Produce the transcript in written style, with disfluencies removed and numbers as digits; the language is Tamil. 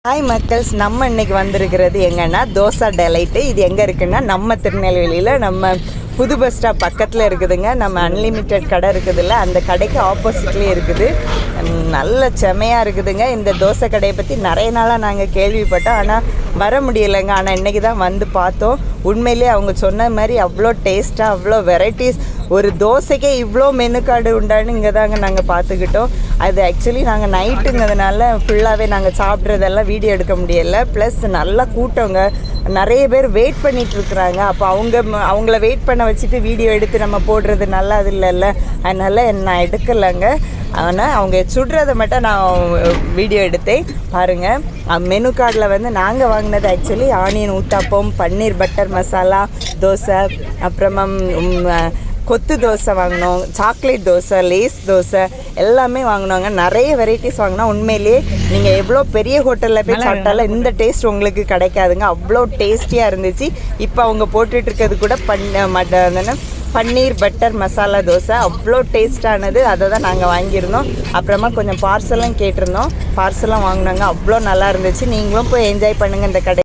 ஹாய் மக்கள்ஸ், நம்ம இன்னைக்கு வந்திருக்கிறது எங்கன்னா தோசை டெலைட்டு. இது எங்கே இருக்குன்னா நம்ம திருநெல்வேலியில் நம்ம புது பஸ் ஸ்டாப் பக்கத்தில் இருக்குதுங்க. நம்ம அன்லிமிட்டெட் கடை இருக்குதுல்ல, அந்த கடைக்கு ஆப்போசிட்லேயே இருக்குது. நல்ல செமையாக இருக்குதுங்க. இந்த தோசை கடையை பற்றி நிறைய நாளாக நாங்கள் கேள்விப்பட்டோம், ஆனால் வர முடியலைங்க. ஆனால் இன்றைக்கி தான் வந்து பார்த்தோம். உண்மையிலேயே அவங்க சொன்ன மாதிரி அவ்வளோ டேஸ்ட்டாக, அவ்வளோ வெரைட்டிஸ். ஒரு தோசைக்கே இவ்வளோ மெனு கார்டு உண்டான்னு இங்கே தாங்க நாங்கள் பார்த்துக்கிட்டோம். அது ஆக்சுவலி நாங்கள் நைட்டுங்கிறதுனால ஃபுல்லாகவே நாங்கள் சாப்பிட்றதெல்லாம் வீடியோ எடுக்க முடியலை. ப்ளஸ் நல்லா கூட்டங்க, நிறைய பேர் வெயிட் பண்ணிகிட்ருக்குறாங்க. அப்போ அவங்கள வெயிட் பண்ண வச்சுட்டு வீடியோ எடுத்து நம்ம போடுறது நல்லா அது இல்லைல்ல, அதனால் நான் எடுக்கலைங்க. ஆனால் அவங்க சுடுறதை மட்டும் நான் வீடியோ எடுத்தேன். பாருங்கள், மெனு கார்டில் வந்து நாங்கள் வாங்கினது ஆக்சுவலி ஆனியன் ஊத்தாப்பம், பன்னீர் பட்டர் மசாலா தோசை, அப்புறமா கொத்து தோசை வாங்கினோம், சாக்லேட் தோசை, லேஸ் தோசை எல்லாமே வாங்கினோங்க. நிறைய வெரைட்டிஸ் வாங்கினோம். உண்மையிலேயே நீங்கள் எவ்வளோ பெரிய ஹோட்டலில் போய் சாப்பிட்டாலும் இந்த டேஸ்ட் உங்களுக்கு கிடைக்காதுங்க. அவ்வளோ டேஸ்டியாக இருந்துச்சு. இப்போ அவங்க போட்டுட்டு இருக்கிறது கூட பன்னீர் பட்டர் மசாலா தோசை அவ்வளோ டேஸ்டானது. அதை தான் நாங்கள் வாங்கியிருந்தோம். அப்புறமா கொஞ்சம் பார்சலும் கேட்டிருந்தோம், பார்சலும் வாங்கினாங்க. அவ்வளோ நல்லா இருந்துச்சு. நீங்களும் போய் என்ஜாய் பண்ணுங்கள் இந்த கடை.